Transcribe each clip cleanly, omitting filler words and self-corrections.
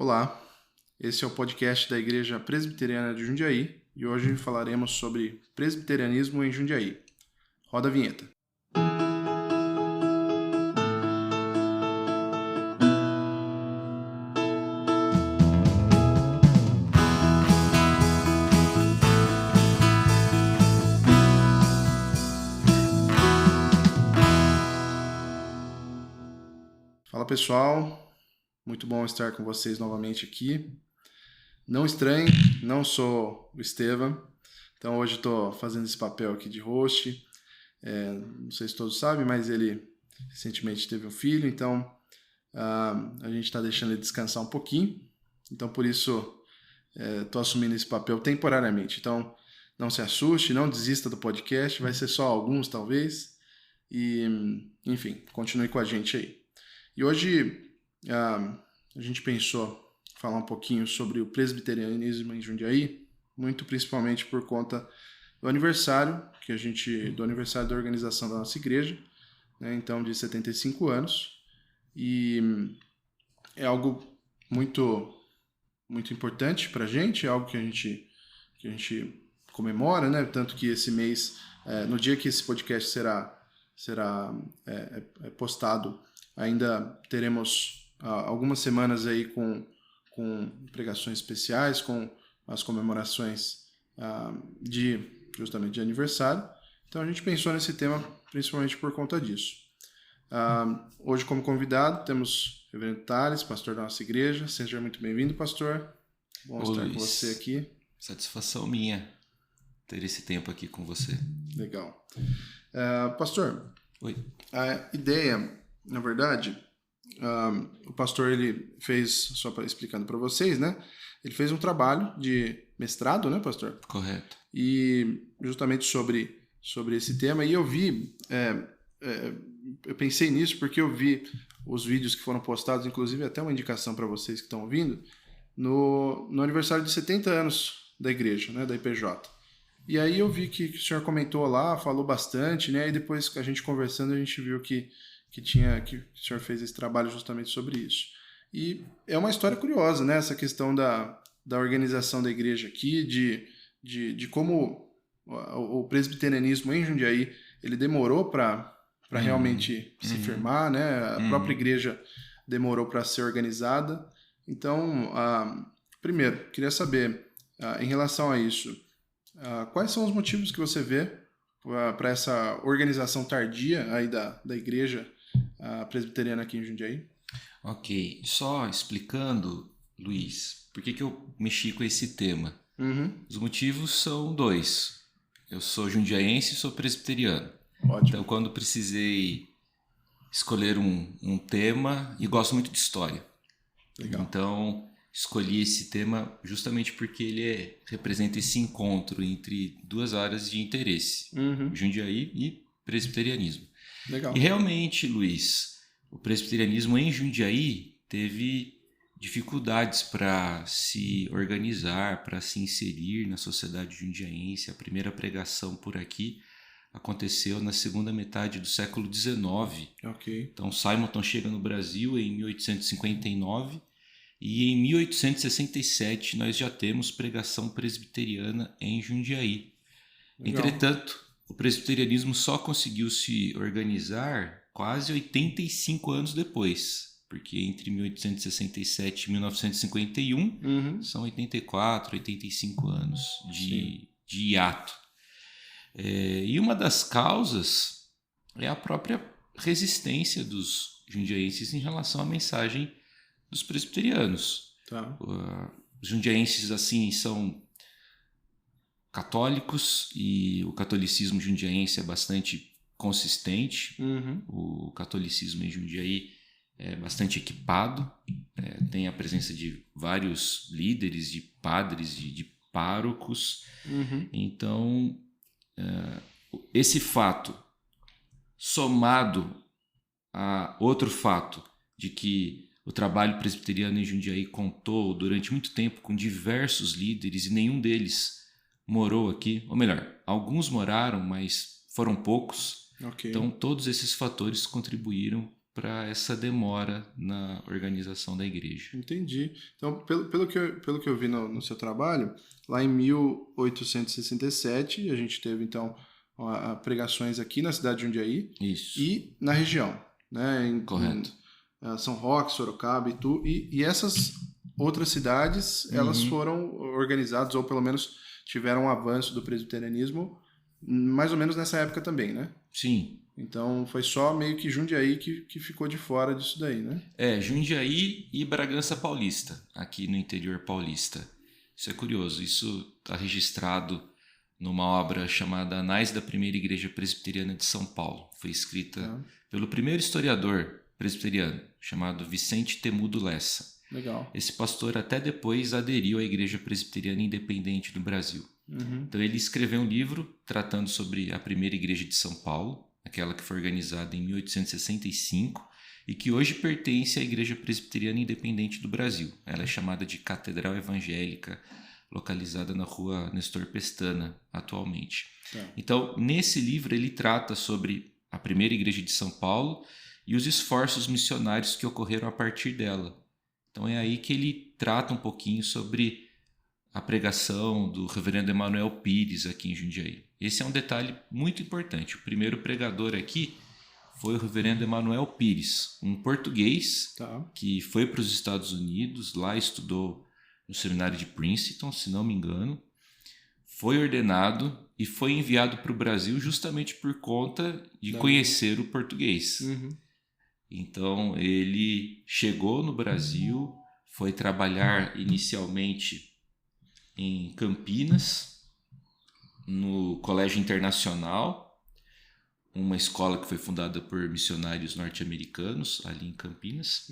Olá, esse é o podcast da Igreja Presbiteriana de Jundiaí e hoje falaremos sobre presbiterianismo em Jundiaí. Roda a vinheta. Fala pessoal, muito bom estar com vocês novamente aqui. Não estranhe, não sou o Estevam, então hoje estou fazendo esse papel aqui de host. Não sei se todos sabem, mas ele recentemente teve um filho, então a gente está deixando ele descansar um pouquinho. Então por isso estou assumindo esse papel temporariamente. Então não se assuste, não desista do podcast, vai ser só alguns talvez. E enfim, continue com a gente aí. E hoje a gente pensou falar um pouquinho sobre o presbiterianismo em Jundiaí, muito principalmente por conta do aniversário do aniversário da organização da nossa igreja, né, então de 75 anos, e é algo muito muito importante para a gente, é algo que a gente comemora, né, tanto que esse mês, no dia que esse podcast será postado, ainda teremos algumas semanas aí com pregações especiais, com as comemorações justamente de aniversário. Então a gente pensou nesse tema principalmente por conta disso. Hoje como convidado temos o Reverendo Thales, pastor da nossa igreja. Seja muito bem-vindo, pastor. Bom estar com você aqui. Satisfação minha ter esse tempo aqui com você. Legal. Pastor, Oi. A ideia, na verdade, o pastor ele fez, só explicando para vocês, né? Ele fez um trabalho de mestrado, né, pastor? Correto. E justamente sobre esse tema. E eu vi, eu pensei nisso porque eu vi os vídeos que foram postados, inclusive até uma indicação para vocês que estão ouvindo, no aniversário de 70 anos da igreja, né, da IPJ. E aí eu vi que o senhor comentou lá, falou bastante, né? E depois a gente conversando, a gente viu que o senhor fez esse trabalho justamente sobre isso. E é uma história curiosa, né? Essa questão da organização da igreja aqui, de como o presbiterianismo em Jundiaí, ele demorou para realmente se firmar, né? A própria igreja demorou para ser organizada. Então, primeiro, queria saber, em relação a isso, quais são os motivos que você vê para essa organização tardia aí da igreja presbiteriana aqui em Jundiaí? Ok, só explicando, Luiz, por que eu mexi com esse tema? Os motivos são dois. Eu sou jundiaense e sou presbiteriano. Ótimo. Então, quando precisei escolher um tema, e gosto muito de história. Legal. Então, escolhi esse tema justamente porque ele representa esse encontro entre duas áreas de interesse, Jundiaí e presbiterianismo. Legal. E realmente, Luiz, o presbiterianismo em Jundiaí teve dificuldades para se organizar, para se inserir na sociedade jundiaense. A primeira pregação por aqui aconteceu na segunda metade do século XIX. Ok. Então, Simonton chega no Brasil em 1859 e em 1867 nós já temos pregação presbiteriana em Jundiaí. Legal. Entretanto, o presbiterianismo só conseguiu se organizar quase 85 anos depois, porque entre 1867 e 1951 são 84, 85 anos de hiato. E uma das causas é a própria resistência dos jundiaenses em relação à mensagem dos presbiterianos. Tá. Os jundiaenses, assim, são católicos e o catolicismo jundiaense é bastante consistente. O catolicismo em Jundiaí é bastante equipado, tem a presença de vários líderes, de padres, de párocos. Então, esse fato, somado a outro fato de que o trabalho presbiteriano em Jundiaí contou durante muito tempo com diversos líderes e nenhum deles morou aqui, ou melhor, alguns moraram, mas foram poucos. Okay. Então todos esses fatores contribuíram para essa demora na organização da igreja. Entendi. Então, pelo que eu vi no seu trabalho, lá em 1867, a gente teve, então, pregações aqui na cidade de Jundiaí. Isso. E na região, né? Correto. Em São Roque, Sorocaba, Itu. E essas outras cidades, elas foram organizadas, ou pelo menos tiveram um avanço do presbiterianismo, mais ou menos nessa época também, né? Sim. Então, foi só meio que Jundiaí que ficou de fora disso daí, né? Jundiaí e Bragança Paulista, aqui no interior paulista. Isso é curioso, isso está registrado numa obra chamada Anais da Primeira Igreja Presbiteriana de São Paulo. Foi escrita pelo primeiro historiador presbiteriano, chamado Vicente Temudo Lessa. Legal. Esse pastor até depois aderiu à Igreja Presbiteriana Independente do Brasil. Então ele escreveu um livro tratando sobre a primeira igreja de São Paulo, aquela que foi organizada em 1865 e que hoje pertence à Igreja Presbiteriana Independente do Brasil. Ela é chamada de Catedral Evangélica, localizada na rua Nestor Pestana, atualmente. Então, nesse livro ele trata sobre a primeira igreja de São Paulo e os esforços missionários que ocorreram a partir dela. Então é aí que ele trata um pouquinho sobre a pregação do reverendo Emanuel Pires aqui em Jundiaí. Esse é um detalhe muito importante. O primeiro pregador aqui foi o reverendo Emanuel Pires, um português que foi para os Estados Unidos, lá estudou no seminário de Princeton, se não me engano, foi ordenado e foi enviado para o Brasil justamente por conta de conhecer o português. Então ele chegou no Brasil, foi trabalhar inicialmente em Campinas, no Colégio Internacional, uma escola que foi fundada por missionários norte-americanos ali em Campinas.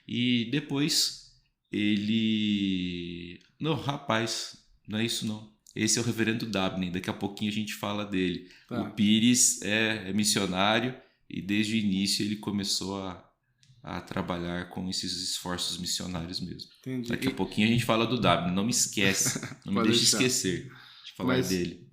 E depois ele... Não, rapaz, não é isso não. Esse é o reverendo Dabney, daqui a pouquinho a gente fala dele. O Pires é missionário e desde o início ele começou a trabalhar com esses esforços missionários mesmo. Entendi. Daqui a pouquinho a gente fala do Dabney, não me esquece, não me deixe esquecer de falar dele.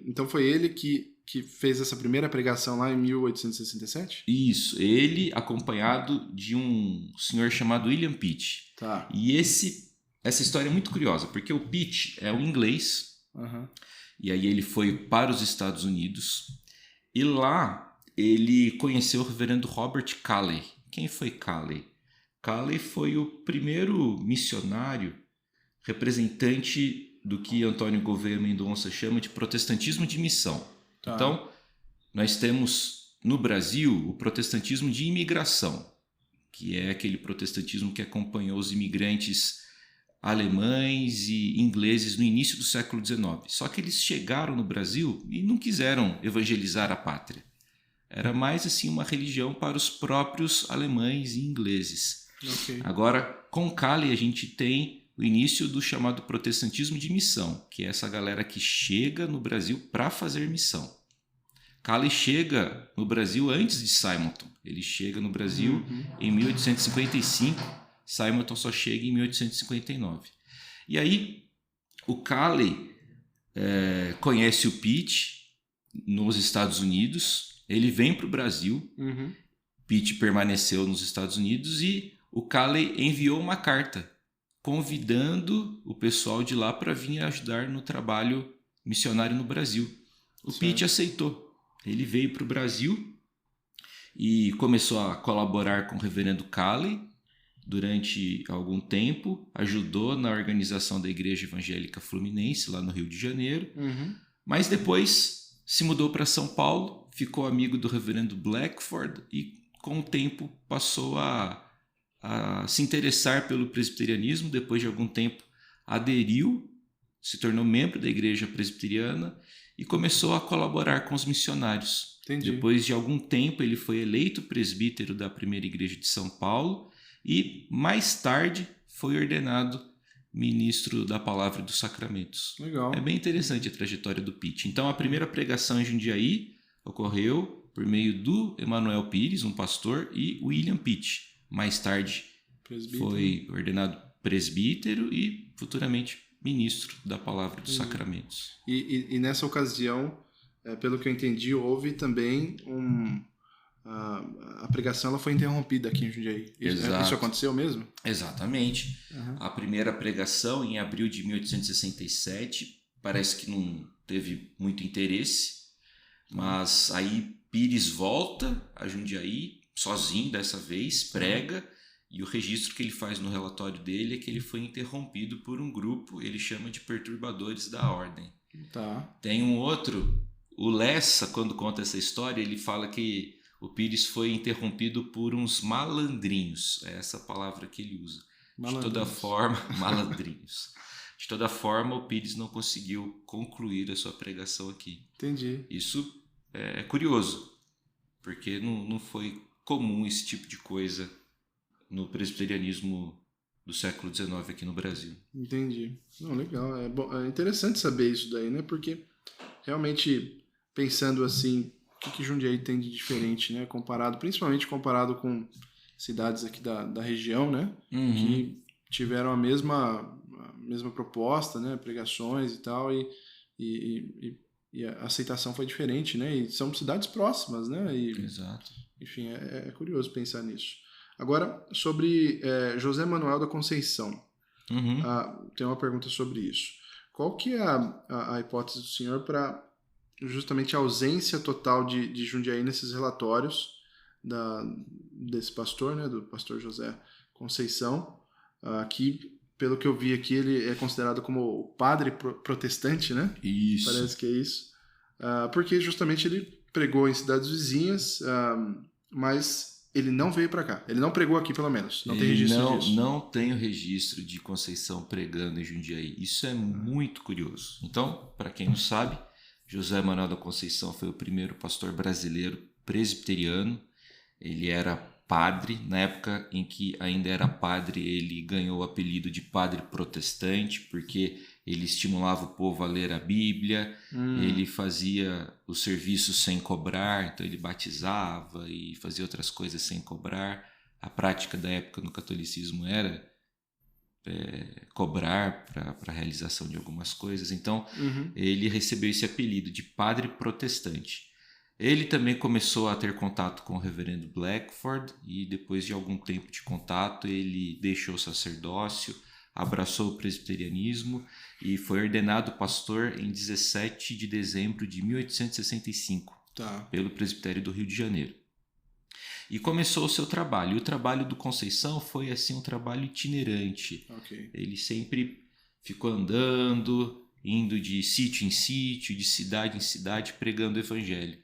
Então foi ele que fez essa primeira pregação lá em 1867? Isso, ele acompanhado de um senhor chamado William Pitt. E essa história é muito curiosa, porque o Pitt é um inglês, e aí ele foi para os Estados Unidos, e lá ele conheceu o reverendo Robert Calley. Quem foi Calley? Calley foi o primeiro missionário representante do que Antônio Gouveia Mendonça chama de protestantismo de missão. Então, nós temos no Brasil o protestantismo de imigração, que é aquele protestantismo que acompanhou os imigrantes alemães e ingleses no início do século XIX. Só que eles chegaram no Brasil e não quiseram evangelizar a pátria. Era mais assim uma religião para os próprios alemães e ingleses. Agora, com Calley a gente tem o início do chamado protestantismo de missão, que é essa galera que chega no Brasil para fazer missão. Calley chega no Brasil antes de Simonton. Ele chega no Brasil em 1855, Simonton só chega em 1859. E aí o Calley conhece o Pitt nos Estados Unidos, ele vem para o Brasil, Pitt permaneceu nos Estados Unidos e o Calley enviou uma carta convidando o pessoal de lá para vir ajudar no trabalho missionário no Brasil. O Pitt aceitou. Ele veio para o Brasil e começou a colaborar com o reverendo Calley durante algum tempo, ajudou na organização da Igreja Evangélica Fluminense, lá no Rio de Janeiro, mas depois se mudou para São Paulo, ficou amigo do reverendo Blackford e com o tempo passou a se interessar pelo presbiterianismo. Depois de algum tempo aderiu, se tornou membro da Igreja Presbiteriana e começou a colaborar com os missionários. Depois de algum tempo ele foi eleito presbítero da primeira igreja de São Paulo e mais tarde foi ordenado ministro da Palavra e dos Sacramentos. Legal. É bem interessante a trajetória do Pitt. Então a primeira pregação em Jundiaí ocorreu por meio do Emanuel Pires, um pastor, e William Pitt. Mais tarde foi ordenado presbítero e futuramente ministro da Palavra dos Sacramentos. E nessa ocasião, pelo que eu entendi, houve também a pregação ela foi interrompida aqui em Jundiaí. Isso aconteceu mesmo? Exatamente. Uhum. A primeira pregação, em abril de 1867, parece que não teve muito interesse, mas aí Pires volta a Jundiaí, sozinho dessa vez, prega, e o registro que ele faz no relatório dele é que ele foi interrompido por um grupo, ele chama de perturbadores da ordem. Tá. Tem um outro, o Lessa, quando conta essa história, ele fala que o Pires foi interrompido por uns malandrinhos, é essa palavra que ele usa. De toda forma, malandrinhos. De toda forma, o Pires não conseguiu concluir a sua pregação aqui. Entendi. Isso é curioso, porque não foi comum esse tipo de coisa no presbiterianismo do século XIX aqui no Brasil. Entendi. Não, legal. É interessante saber isso daí, né? Porque realmente, pensando assim, o que Jundiaí tem de diferente, né? Principalmente comparado com cidades aqui da região, né? Uhum. Que tiveram a mesma proposta, né? Pregações e tal, e a aceitação foi diferente, né? E são cidades próximas, né? Exato. Enfim, é curioso pensar nisso. Agora, sobre José Manuel da Conceição. Uhum. Tem uma pergunta sobre isso. Qual que é a hipótese do senhor para justamente a ausência total de Jundiaí nesses relatórios desse pastor, né, do pastor José Conceição, que, pelo que eu vi aqui, ele é considerado como o padre protestante, né? Isso. Parece que é isso. Porque justamente ele pregou em cidades vizinhas, mas ele não veio para cá. Ele não pregou aqui, pelo menos. Não tem registro disso. Não tem o registro de Conceição pregando em Jundiaí. Isso é muito curioso. Então, para quem não sabe, José Manuel da Conceição foi o primeiro pastor brasileiro presbiteriano. Ele era padre. Na época em que ainda era padre, ele ganhou o apelido de padre protestante, porque ele estimulava o povo a ler a Bíblia, ele fazia o serviço sem cobrar, então ele batizava e fazia outras coisas sem cobrar. A prática da época no catolicismo era cobrar para a realização de algumas coisas, então ele recebeu esse apelido de padre protestante. Ele também começou a ter contato com o reverendo Blackford e depois de algum tempo de contato ele deixou o sacerdócio, abraçou o presbiterianismo e foi ordenado pastor em 17 de dezembro de 1865 pelo presbitério do Rio de Janeiro. E começou o seu trabalho. E o trabalho do Conceição foi assim um trabalho itinerante. Okay. Ele sempre ficou andando, indo de sítio em sítio, de cidade em cidade, pregando o evangelho.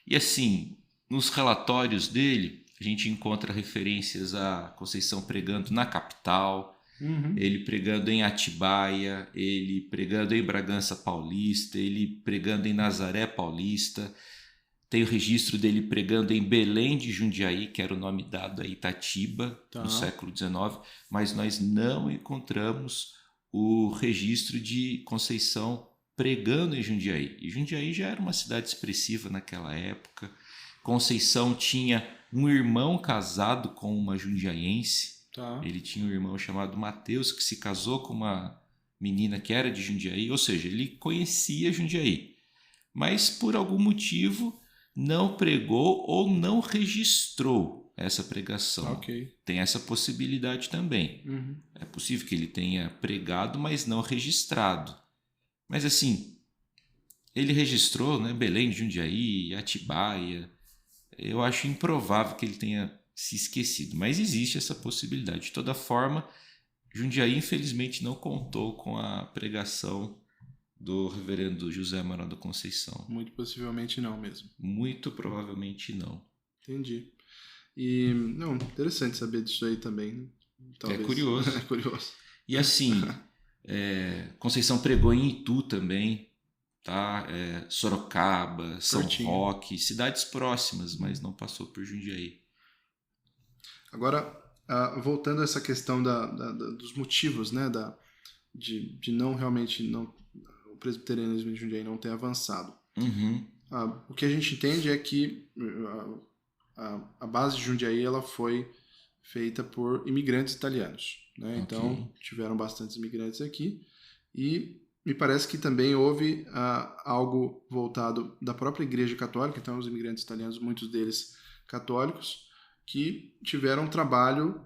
E assim, nos relatórios dele, a gente encontra referências a Conceição pregando na capital, ele pregando em Atibaia, ele pregando em Bragança Paulista, ele pregando em Nazaré Paulista. Tem o registro dele pregando em Belém de Jundiaí, que era o nome dado a Itatiba, no século XIX, mas nós não encontramos o registro de Conceição pregando em Jundiaí. E Jundiaí já era uma cidade expressiva naquela época. Conceição tinha um irmão casado com uma jundiaiense. Ele tinha um irmão chamado Mateus, que se casou com uma menina que era de Jundiaí, ou seja, ele conhecia Jundiaí. Mas por algum motivo não pregou ou não registrou essa pregação. Okay. Tem essa possibilidade também. É possível que ele tenha pregado, mas não registrado. Mas assim, ele registrou, né, Belém de Jundiaí, Atibaia. Eu acho improvável que ele tenha se esquecido, mas existe essa possibilidade. De toda forma, Jundiaí infelizmente não contou com a pregação do reverendo José Manuel da Conceição. Muito possivelmente não mesmo. Muito provavelmente não. Entendi. E, não, interessante saber disso aí também. Talvez. É curioso. É curioso. E assim, Conceição pregou em Itu também, tá? Sorocaba, São Roque, cidades próximas, mas não passou por Jundiaí. Agora, voltando a essa questão dos motivos, né, de não realmente o presbiterianismo de Jundiaí não ter avançado. O que a gente entende é que a base de Jundiaí ela foi feita por imigrantes italianos, né? Okay. Então tiveram bastantes imigrantes aqui e me parece que também houve algo voltado da própria Igreja Católica. Então os imigrantes italianos, muitos deles católicos que tiveram um trabalho,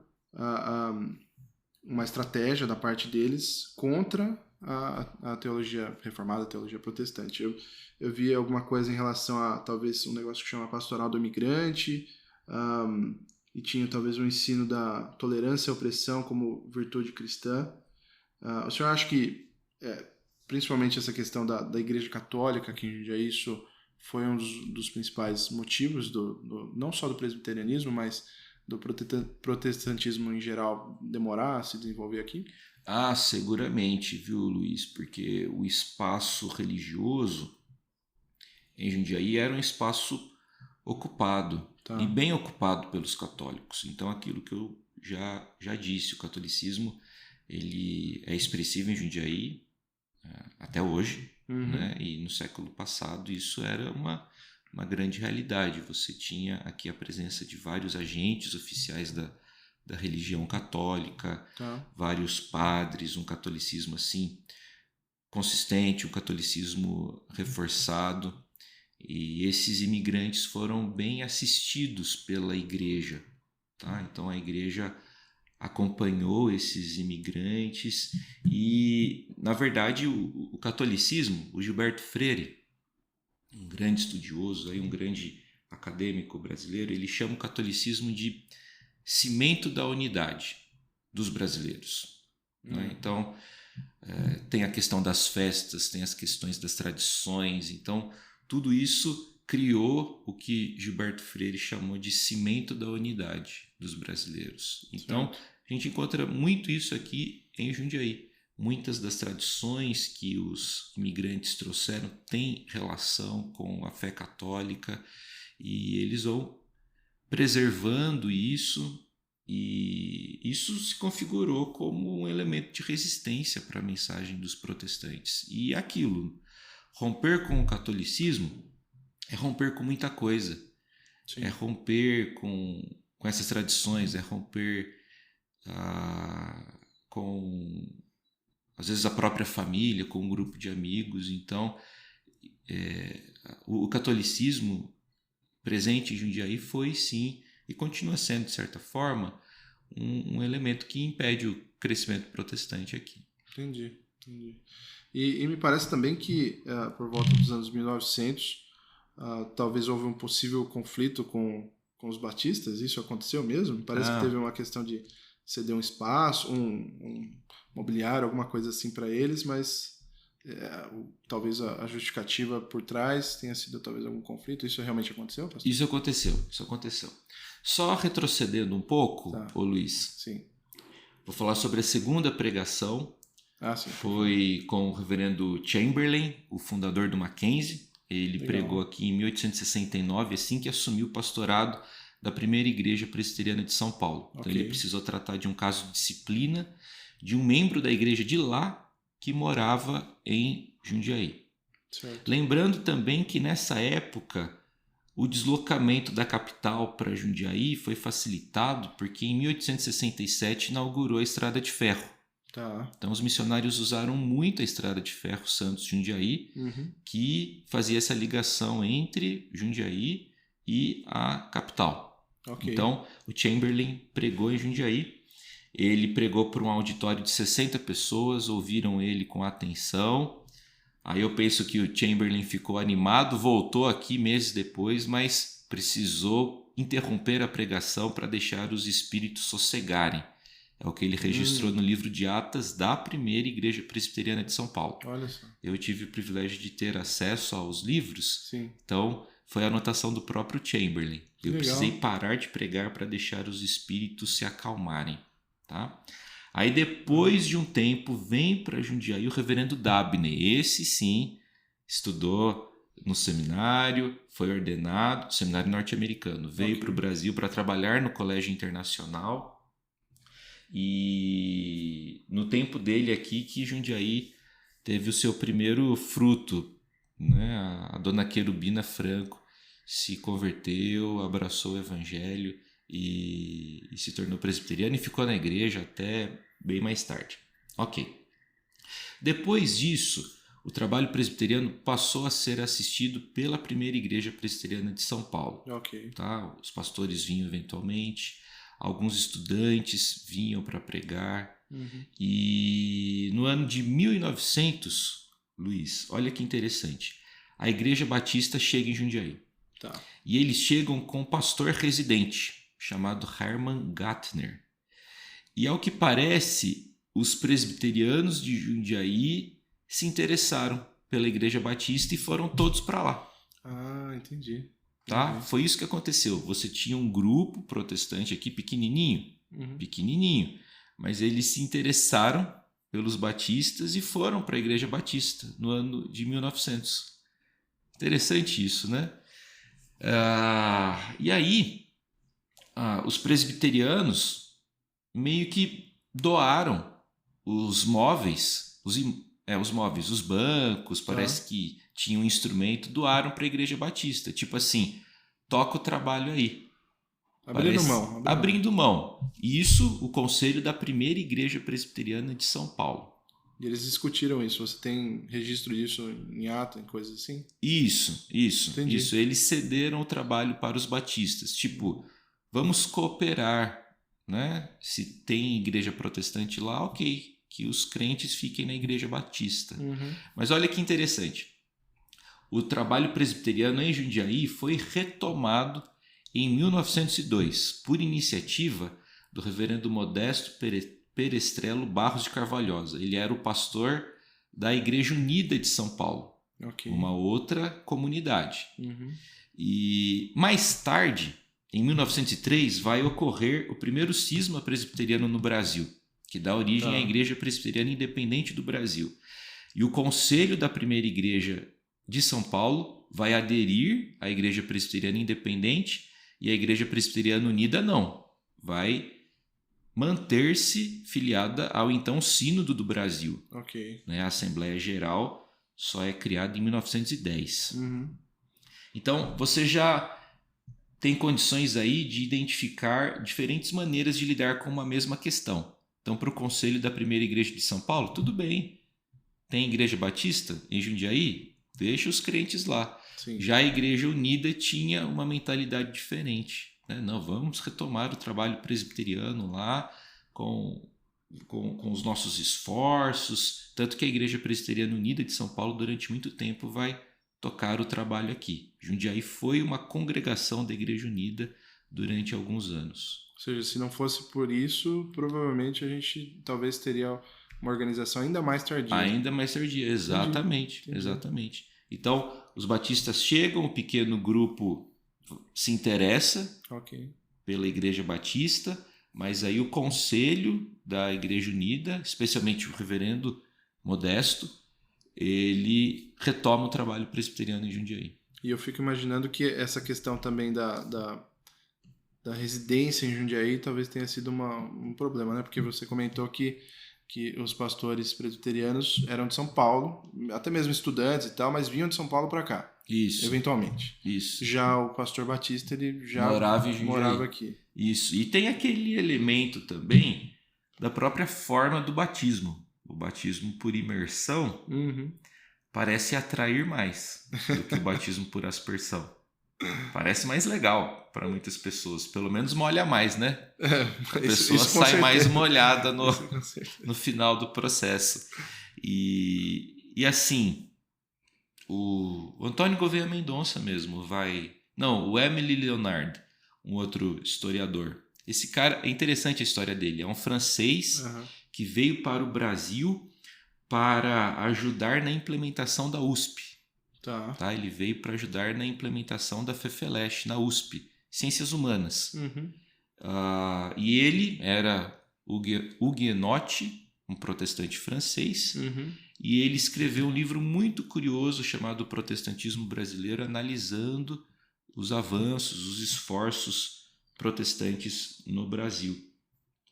uma estratégia da parte deles contra a teologia reformada, a teologia protestante. Eu vi alguma coisa em relação a talvez um negócio que chama pastoral do imigrante, e tinha talvez um ensino da tolerância à opressão como virtude cristã. O senhor acha que, principalmente essa questão da Igreja Católica, que já isso foi um dos principais motivos, não só do presbiterianismo, mas do protestantismo em geral, demorar a se desenvolver aqui? Ah, seguramente, viu, Luiz? Porque o espaço religioso em Jundiaí era um espaço ocupado, e bem ocupado pelos católicos. Então, aquilo que eu já disse, o catolicismo ele é expressivo em Jundiaí até hoje, né? E no século passado isso era uma grande realidade. Você tinha aqui a presença de vários agentes oficiais da religião católica, vários padres, um catolicismo assim consistente, um catolicismo reforçado, e esses imigrantes foram bem assistidos pela igreja, tá? Então a igreja acompanhou esses imigrantes e, na verdade, o catolicismo, o Gilberto Freire, um grande estudioso, um grande acadêmico brasileiro, ele chama o catolicismo de cimento da unidade dos brasileiros. Né? Então, tem a questão das festas, tem as questões das tradições, então tudo isso criou o que Gilberto Freire chamou de cimento da unidade dos brasileiros. Então, a gente encontra muito isso aqui em Jundiaí. Muitas das tradições que os imigrantes trouxeram têm relação com a fé católica e eles vão preservando isso, e isso se configurou como um elemento de resistência para a mensagem dos protestantes. E aquilo, romper com o catolicismo é romper com muita coisa. Sim. É romper com essas tradições, é romper com, às vezes, a própria família, com um grupo de amigos. Então, o catolicismo presente em Jundiaí foi, sim, e continua sendo, de certa forma, um elemento que impede o crescimento protestante aqui. Entendi. E me parece também que, por volta dos anos 1900, talvez houve um possível conflito com os batistas. Isso aconteceu mesmo? Parece que teve uma questão de ceder um espaço, um mobiliário, alguma coisa assim para eles, mas talvez a justificativa por trás tenha sido talvez algum conflito. Isso realmente aconteceu, pastor? Isso aconteceu. Só retrocedendo um pouco, ô Luiz. Sim. Vou falar sobre a segunda pregação. Sim. Foi com o reverendo Chamberlain, o fundador do Mackenzie. Ele pregou aqui em 1869, assim que assumiu o pastorado da primeira igreja presbiteriana de São Paulo. Então ele precisou tratar de um caso de disciplina de um membro da igreja de lá que morava em Jundiaí. Certo. Lembrando também que nessa época o deslocamento da capital para Jundiaí foi facilitado porque em 1867 inaugurou a Estrada de Ferro. Então os missionários usaram muito a Estrada de Ferro Santos-Jundiaí, que fazia essa ligação entre Jundiaí e a capital. Então o Chamberlain pregou em Jundiaí. Ele pregou para um auditório de 60 pessoas, ouviram ele com atenção. Aí eu penso que o Chamberlain ficou animado, voltou aqui meses depois, mas precisou interromper a pregação para deixar os espíritos sossegarem. É o que ele registrou no livro de Atas da primeira igreja presbiteriana de São Paulo. Olha só. Eu tive o privilégio de ter acesso aos livros, Sim. Então foi a anotação do próprio Chamberlain. Eu Legal. precisei parar de pregar para deixar os espíritos se acalmarem. Tá? Aí depois de um tempo vem para Jundiaí o reverendo Dabney. Esse sim estudou no seminário, foi ordenado, seminário norte-americano, veio para o Brasil para trabalhar no Colégio Internacional, e no tempo dele aqui que Jundiaí teve o seu primeiro fruto, né? A dona Querubina Franco se converteu, abraçou o evangelho e se tornou presbiteriana e ficou na igreja até bem mais tarde. Ok. Depois disso, o trabalho presbiteriano passou a ser assistido pela primeira igreja presbiteriana de São Paulo. Ok. Tá? Os pastores vinham eventualmente, alguns estudantes vinham para pregar. E no ano de 1900, Luiz, olha que interessante, a Igreja Batista chega em Jundiaí. Tá. E eles chegam com um pastor residente, chamado Hermann Gattner. E ao que parece, os presbiterianos de Jundiaí se interessaram pela Igreja Batista e foram todos para lá. Ah, entendi. Tá? Foi isso que aconteceu. Você tinha um grupo protestante aqui pequenininho, mas eles se interessaram pelos batistas e foram para a Igreja Batista no ano de 1900. Interessante isso, né? E aí, os presbiterianos meio que doaram os móveis, os bancos, parece que tinha um instrumento, doaram para a Igreja Batista. Tipo assim, toca o trabalho aí. Abrindo mão. Isso, o conselho da primeira Igreja Presbiteriana de São Paulo. E eles discutiram isso. Você tem registro disso em ata, em coisas assim? Isso. Entendi. Isso. Eles cederam o trabalho para os batistas. Tipo, vamos cooperar, né? Se tem igreja protestante lá, ok. Que os crentes fiquem na Igreja Batista. Mas olha que interessante. O trabalho presbiteriano em Jundiaí foi retomado em 1902, por iniciativa do reverendo Modesto Perestrello Barros de Carvalhosa. Ele era o pastor da Igreja Unida de São Paulo, uma outra comunidade. E mais tarde, em 1903, vai ocorrer o primeiro cisma presbiteriano no Brasil, que dá origem à Igreja Presbiteriana Independente do Brasil. E o conselho da primeira igreja de São Paulo vai aderir à Igreja Presbiteriana Independente e a Igreja Presbiteriana Unida não. Vai manter-se filiada ao então Sínodo do Brasil. Né? A Assembleia Geral só é criada em 1910. Então, você já tem condições aí de identificar diferentes maneiras de lidar com uma mesma questão. Então, para o Conselho da Primeira Igreja de São Paulo, tudo bem. Tem Igreja Batista em Jundiaí? Deixa os crentes lá. Sim. Já a Igreja Unida tinha uma mentalidade diferente. Né? Não, vamos retomar o trabalho presbiteriano lá com os nossos esforços. Tanto que a Igreja Presbiteriana Unida de São Paulo, durante muito tempo, vai tocar o trabalho aqui. Jundiaí foi uma congregação da Igreja Unida durante alguns anos. Ou seja, se não fosse por isso, provavelmente a gente talvez teria uma organização ainda mais tardia. Ainda mais tardia, exatamente. Entendi. Exatamente. Então, os batistas chegam, o pequeno grupo se interessa pela Igreja Batista, mas aí o conselho da Igreja Unida, especialmente o reverendo Modesto, ele retoma o trabalho presbiteriano em Jundiaí. E eu fico imaginando que essa questão também da residência em Jundiaí talvez tenha sido um problema, né? Porque você comentou que os pastores presbiterianos eram de São Paulo, até mesmo estudantes e tal, mas vinham de São Paulo para cá. Isso. Eventualmente. Isso. Já o pastor Batista, ele já morava aqui. Isso. E tem aquele elemento também da própria forma do batismo. O batismo por imersão parece atrair mais do que o batismo por aspersão. Parece mais legal para muitas pessoas. Pelo menos molha mais, né? A pessoa sai mais molhada no final do processo. E assim, o Antônio Gouveia Mendonça mesmo vai... Não, o Émile Leonard, um outro historiador. Esse cara, é interessante a história dele. É um francês que veio para o Brasil para ajudar na implementação da USP. Tá? Ele veio para ajudar na implementação da FEFELESH, na USP, Ciências Humanas. E ele era huguenote, um protestante francês, e ele escreveu um livro muito curioso chamado Protestantismo Brasileiro, analisando os avanços, os esforços protestantes no Brasil.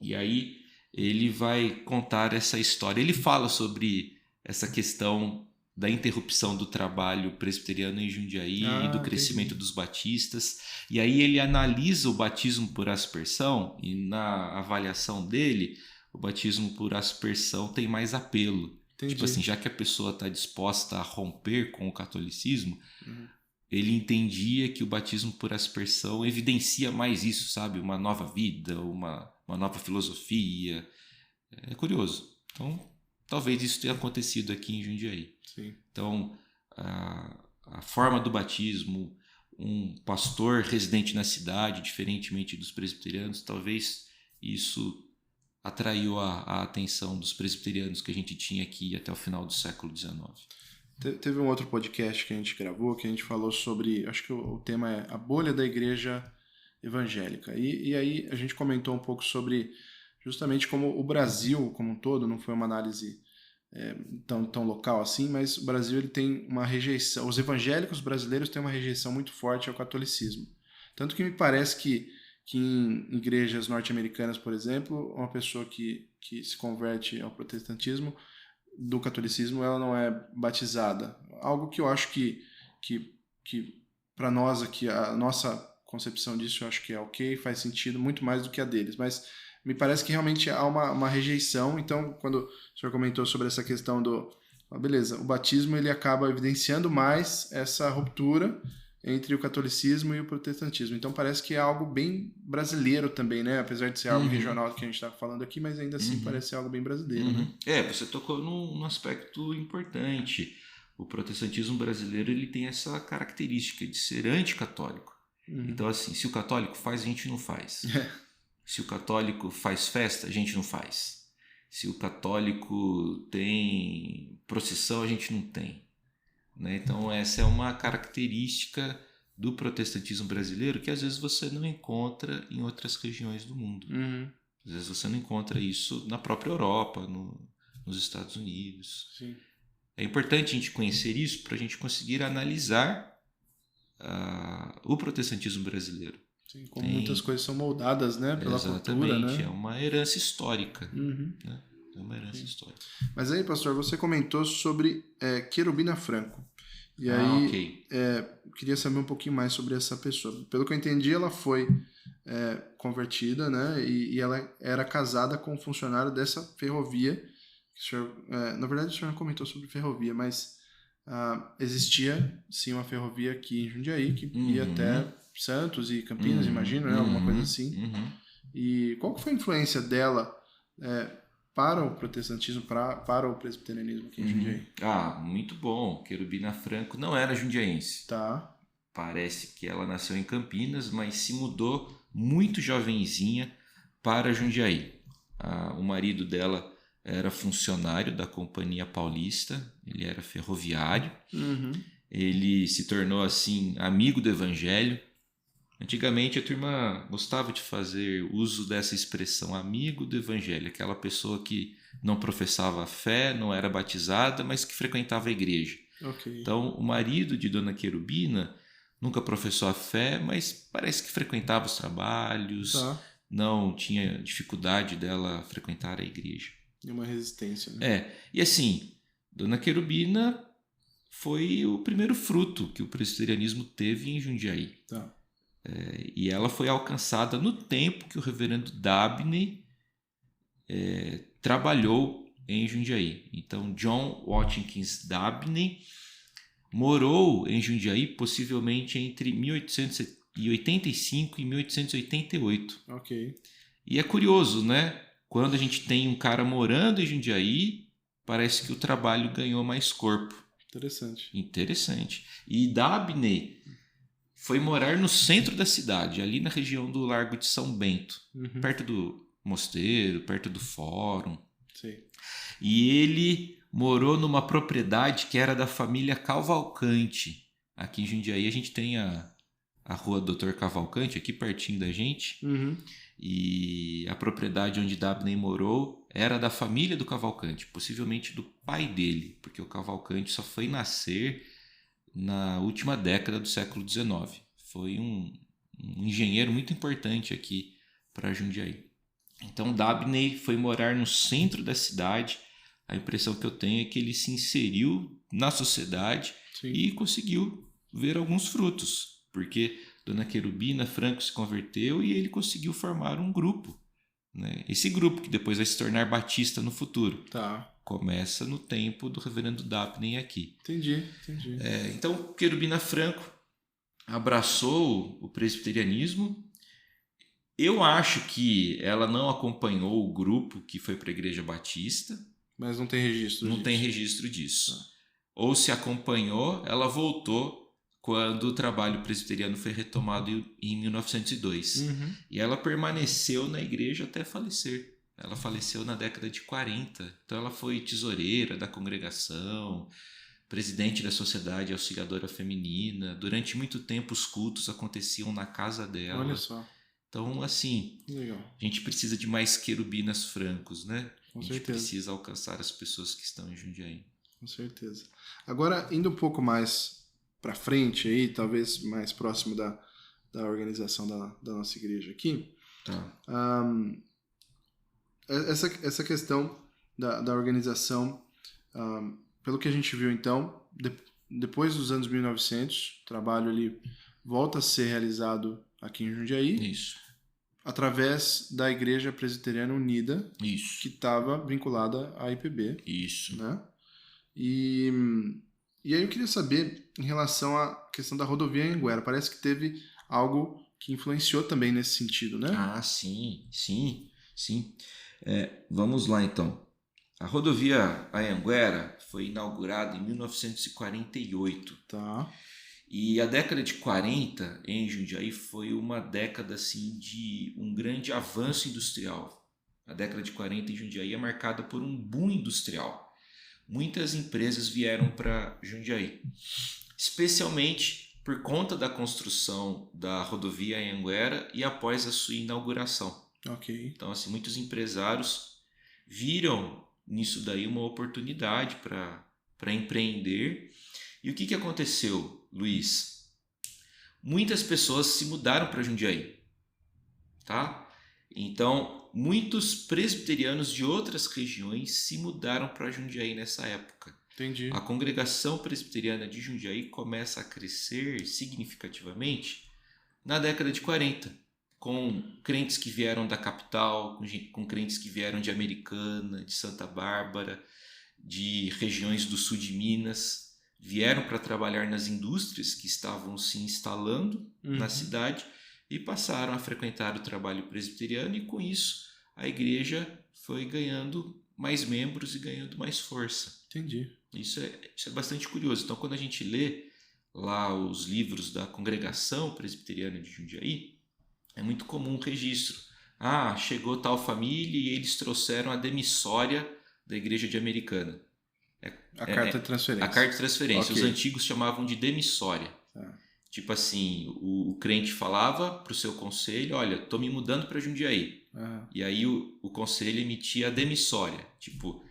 E aí ele vai contar essa história. Ele fala sobre essa questão da interrupção do trabalho presbiteriano em Jundiaí e do crescimento dos batistas. E aí ele analisa o batismo por aspersão e na avaliação dele, o batismo por aspersão tem mais apelo. Entendi. Tipo assim, já que a pessoa está disposta a romper com o catolicismo, ele entendia que o batismo por aspersão evidencia mais isso, sabe? Uma nova vida, uma nova filosofia. É curioso. Então, talvez isso tenha acontecido aqui em Jundiaí. Sim. Então, a forma do batismo, um pastor residente na cidade, diferentemente dos presbiterianos, talvez isso atraiu a atenção dos presbiterianos que a gente tinha aqui até o final do século XIX. Teve um outro podcast que a gente gravou que a gente falou sobre, acho que o tema é a bolha da igreja evangélica. E aí a gente comentou um pouco sobre justamente como o Brasil como um todo, não foi uma análise tão local assim, mas o Brasil ele tem uma rejeição, os evangélicos brasileiros têm uma rejeição muito forte ao catolicismo. Tanto que me parece que em igrejas norte-americanas, por exemplo, uma pessoa que se converte ao protestantismo, do catolicismo, ela não é batizada. Algo que eu acho que para nós aqui, a nossa concepção disso, eu acho que é ok, faz sentido muito mais do que a deles, mas me parece que realmente há uma rejeição. Então, quando o senhor comentou sobre essa questão beleza, o batismo ele acaba evidenciando mais essa ruptura entre o catolicismo e o protestantismo. Então parece que é algo bem brasileiro também, né? Apesar de ser algo regional que a gente está falando aqui, mas ainda assim parece ser algo bem brasileiro, né? Você tocou num aspecto importante. O protestantismo brasileiro ele tem essa característica de ser anticatólico. Então, assim, se o católico faz, a gente não faz. Se o católico faz festa, a gente não faz. Se o católico tem procissão, a gente não tem. Né? Então essa é uma característica do protestantismo brasileiro que às vezes você não encontra em outras regiões do mundo. Às vezes você não encontra isso na própria Europa, nos Estados Unidos. Sim. É importante a gente conhecer isso para a gente conseguir analisar o protestantismo brasileiro. Sim, como muitas coisas são moldadas, né, pela cultura, né? É uma herança histórica. Né? É uma herança histórica. Mas aí, pastor, você comentou sobre Querubina Franco. E aí, queria saber um pouquinho mais sobre essa pessoa. Pelo que eu entendi, ela foi convertida, né? E ela era casada com um funcionário dessa ferrovia. O senhor, na verdade, o senhor não comentou sobre ferrovia, mas existia, sim, uma ferrovia aqui em Jundiaí que ia até Santos e Campinas, imagino, né? Alguma coisa assim. E qual que foi a influência dela para o protestantismo, para o presbiterianismo aqui em Jundiaí? Muito bom. Querubina Franco não era jundiaense. Tá. Parece que ela nasceu em Campinas, mas se mudou muito jovenzinha para Jundiaí. O marido dela era funcionário da Companhia Paulista, ele era ferroviário. Ele se tornou assim amigo do Evangelho. Antigamente a turma gostava de fazer uso dessa expressão, amigo do Evangelho, aquela pessoa que não professava a fé, não era batizada, mas que frequentava a igreja. Okay. Então o marido de Dona Querubina nunca professou a fé, mas parece que frequentava os trabalhos, não tinha dificuldade dela frequentar a igreja. E uma resistência, né? E assim, Dona Querubina foi o primeiro fruto que o presbiterianismo teve em Jundiaí. Tá. E ela foi alcançada no tempo que o reverendo Dabney trabalhou em Jundiaí. Então, John Watkins Dabney morou em Jundiaí possivelmente entre 1885 e 1888. Ok. E é curioso, né? Quando a gente tem um cara morando em Jundiaí, parece que o trabalho ganhou mais corpo. Interessante. E Dabney foi morar no centro da cidade, ali na região do Largo de São Bento, perto do mosteiro, perto do fórum. Sim. E ele morou numa propriedade que era da família Cavalcante. Aqui em Jundiaí a gente tem a rua Doutor Cavalcante, aqui pertinho da gente. E a propriedade onde Dabney morou era da família do Cavalcante, possivelmente do pai dele, porque o Cavalcante só foi nascer na última década do século XIX. Foi um engenheiro muito importante aqui para Jundiaí. Então Dabney foi morar no centro da cidade. A impressão que eu tenho é que ele se inseriu na sociedade e conseguiu ver alguns frutos, porque Dona Querubina Franco se converteu e ele conseguiu formar um grupo. Né? Esse grupo que depois vai se tornar batista no futuro. começa no tempo do reverendo Dapney aqui. Entendi. Então, Querubina Franco abraçou o presbiterianismo. Eu acho que ela não acompanhou o grupo que foi para a Igreja Batista. Mas não tem registro disso. Não tem registro disso. Ou se acompanhou, ela voltou quando o trabalho presbiteriano foi retomado em 1902. E ela permaneceu na igreja até falecer. Ela faleceu na década de 40. Então ela foi tesoureira da congregação, presidente da Sociedade Auxiliadora Feminina. Durante muito tempo os cultos aconteciam na casa dela. Olha só. Então, assim, legal. A gente precisa de mais querubinas francos, né? Com a gente certeza. Precisa alcançar as pessoas que estão em Jundiaí. Com certeza. Agora, indo um pouco mais para frente aí, talvez mais próximo da organização da nossa igreja aqui, essa questão da organização, pelo que a gente viu então, depois dos anos 1900, o trabalho ali volta a ser realizado aqui em Jundiaí. Isso. Através da Igreja Presbiteriana Unida, Isso. que estava vinculada à IPB. Isso. Né? E aí eu queria saber, em relação à questão da rodovia Anhanguera, parece que teve algo que influenciou também nesse sentido, né? Ah, sim. Vamos lá, então. A rodovia Anhanguera foi inaugurada em 1948. Tá. E a década de 40 em Jundiaí foi uma década assim, de um grande avanço industrial. A década de 40 em Jundiaí é marcada por um boom industrial. Muitas empresas vieram para Jundiaí, especialmente por conta da construção da rodovia Anhanguera e após a sua inauguração. Ok. Então, assim, muitos empresários viram nisso daí uma oportunidade para empreender. E o que aconteceu, Luiz? Muitas pessoas se mudaram para Jundiaí, tá? Então, muitos presbiterianos de outras regiões se mudaram para Jundiaí nessa época. Entendi. A congregação presbiteriana de Jundiaí começa a crescer significativamente na década de 40, com crentes que vieram da capital, com crentes que vieram de Americana, de Santa Bárbara, de regiões do sul de Minas. Vieram para trabalhar nas indústrias que estavam se instalando na cidade e passaram a frequentar o trabalho presbiteriano, e com isso a igreja foi ganhando mais membros e ganhando mais força. Entendi. Isso é bastante curioso. Então, quando a gente lê lá os livros da congregação presbiteriana de Jundiaí, é muito comum um registro. Chegou tal família e eles trouxeram a demissória da igreja de Americana. A carta de transferência. A carta de transferência. Okay. Os antigos chamavam de demissória. Tipo assim, o crente falava para o seu conselho: olha, estou me mudando para Jundiaí. E aí o conselho emitia a demissória. Tipo,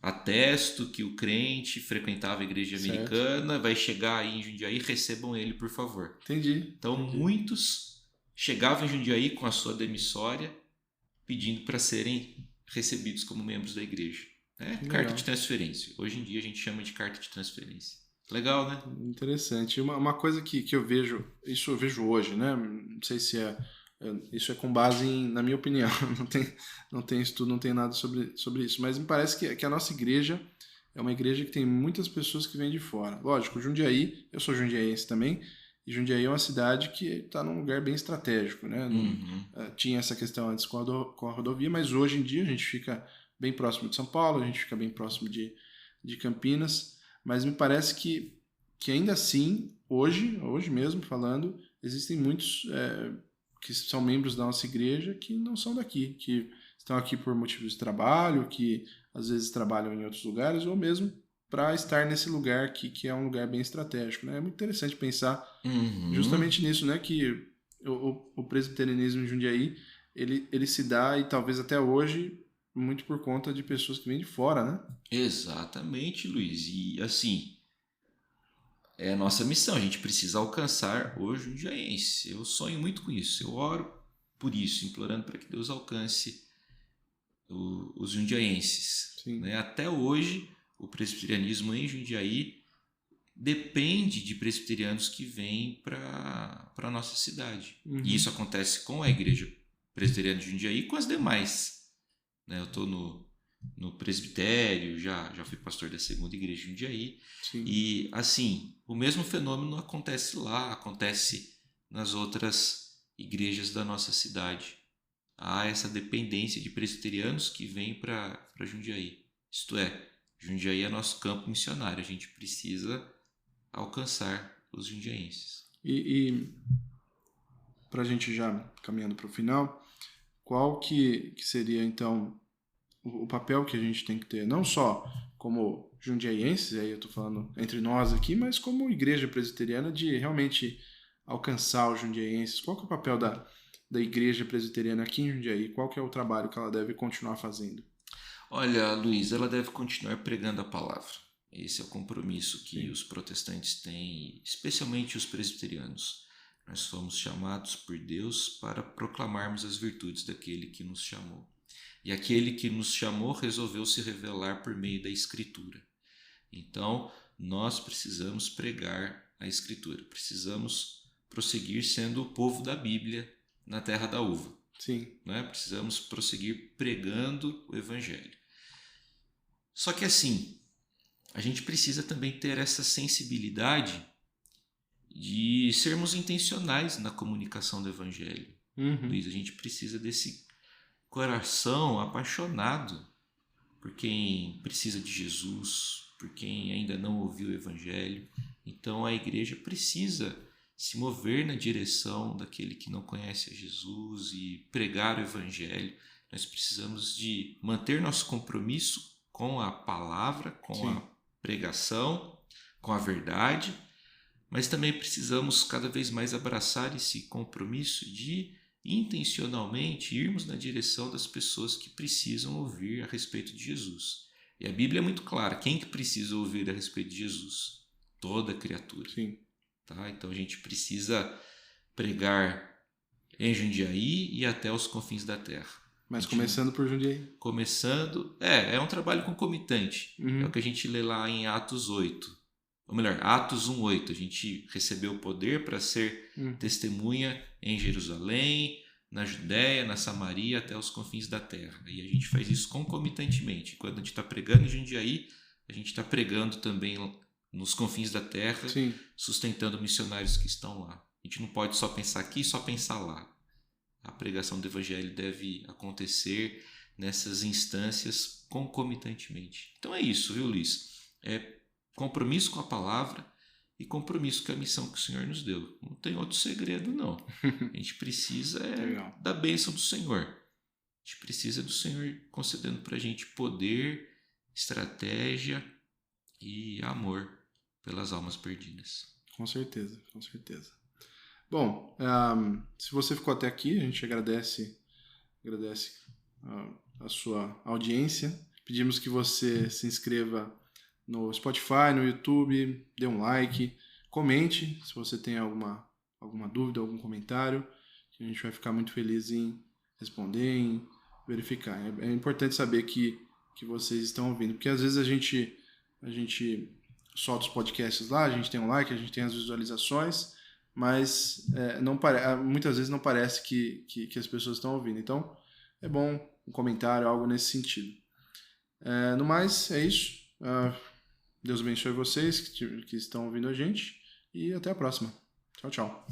atesto que o crente frequentava a igreja americana, vai chegar aí em Jundiaí, recebam ele, por favor. Entendi. Então, muitos chegavam em Jundiaí com a sua demissória, pedindo para serem recebidos como membros da igreja. Carta de transferência. Hoje em dia a gente chama de carta de transferência. Legal, né? Interessante. Uma coisa que eu vejo, isso eu vejo hoje, né? Não sei se isso é com base na minha opinião. Não tem estudo, não tem nada sobre isso. Mas me parece que a nossa igreja é uma igreja que tem muitas pessoas que vêm de fora. Lógico, Jundiaí, eu sou jundiaense também, e Jundiaí é uma cidade que está num lugar bem estratégico, né? Tinha essa questão antes com a rodovia, mas hoje em dia a gente fica bem próximo de São Paulo, a gente fica bem próximo de Campinas, mas me parece que ainda assim, hoje mesmo falando, existem muitos que são membros da nossa igreja que não são daqui, que estão aqui por motivos de trabalho, que às vezes trabalham em outros lugares, ou mesmo para estar nesse lugar que é um lugar bem estratégico. Né? É muito interessante pensar justamente nisso, né? Que o presbiterianismo em Jundiaí, ele se dá, e talvez até hoje, muito por conta de pessoas que vêm de fora, né? Exatamente, Luiz. E assim, é a nossa missão. A gente precisa alcançar o jundiaense. Eu sonho muito com isso. Eu oro por isso, implorando para que Deus alcance os jundiaenses. Né? Até hoje, o presbiterianismo em Jundiaí depende de presbiterianos que vêm para a nossa cidade. E isso acontece com a igreja presbiteriana de Jundiaí e com as demais. Eu estou no no presbitério, já fui pastor da segunda igreja de Jundiaí. Sim. E, assim, o mesmo fenômeno acontece lá, acontece nas outras igrejas da nossa cidade. Há essa dependência de presbiterianos que vêm para Jundiaí. Isto é, Jundiaí é nosso campo missionário, a gente precisa alcançar os jundiaenses. E para a gente já caminhando para o final, qual que seria então o papel que a gente tem que ter, não só como jundiaienses, aí eu estou falando entre nós aqui, mas como igreja presbiteriana, de realmente alcançar os jundiaienses? Qual que é o papel da igreja presbiteriana aqui em Jundiaí? Qual que é o trabalho que ela deve continuar fazendo? Olha, Luiz, ela deve continuar pregando a palavra. Esse é o compromisso que Sim. os protestantes têm, especialmente os presbiterianos. Nós fomos chamados por Deus para proclamarmos as virtudes daquele que nos chamou. E aquele que nos chamou resolveu se revelar por meio da Escritura. Então, nós precisamos pregar a Escritura. Precisamos prosseguir sendo o povo da Bíblia na terra da uva. Sim. Né? Precisamos prosseguir pregando o Evangelho. Só que assim, a gente precisa também ter essa sensibilidade de sermos intencionais na comunicação do Evangelho. Luiz, a gente precisa desse coração apaixonado por quem precisa de Jesus, por quem ainda não ouviu o Evangelho. Então a igreja precisa se mover na direção daquele que não conhece a Jesus e pregar o Evangelho. Nós precisamos de manter nosso compromisso com a palavra, com Sim. a pregação, com a verdade, mas também precisamos cada vez mais abraçar esse compromisso de intencionalmente irmos na direção das pessoas que precisam ouvir a respeito de Jesus. E a Bíblia é muito clara, quem que precisa ouvir a respeito de Jesus? Toda criatura. Sim. Tá? Então a gente precisa pregar em Jundiaí e até os confins da terra. Mas começando por Jundiaí. Começando, é um trabalho concomitante. É o que a gente lê lá em Atos 8. Ou melhor, Atos 1:8. A gente recebeu o poder para ser testemunha em Jerusalém, na Judéia, na Samaria, até os confins da terra. E a gente faz isso concomitantemente. Quando a gente está pregando em Jundiaí, a gente está pregando também nos confins da terra, Sim. sustentando missionários que estão lá. A gente não pode só pensar aqui e só pensar lá. A pregação do Evangelho deve acontecer nessas instâncias concomitantemente. Então é isso, viu, Luiz? É compromisso com a palavra e compromisso com a missão que o Senhor nos deu. Não tem outro segredo, não. A gente precisa da bênção do Senhor. A gente precisa do Senhor concedendo para a gente poder, estratégia e amor pelas almas perdidas. Com certeza, com certeza. Bom, se você ficou até aqui, a gente agradece a sua audiência. Pedimos que você se inscreva no Spotify, no YouTube, dê um like, comente se você tem alguma dúvida, algum comentário, que a gente vai ficar muito feliz em responder, em verificar. É importante saber que vocês estão ouvindo, porque às vezes a gente solta os podcasts lá, a gente tem um like, a gente tem as visualizações, mas muitas vezes não parece que as pessoas estão ouvindo. Então, é bom um comentário, algo nesse sentido. No mais, é isso. Deus abençoe vocês que estão ouvindo a gente e até a próxima. Tchau, tchau.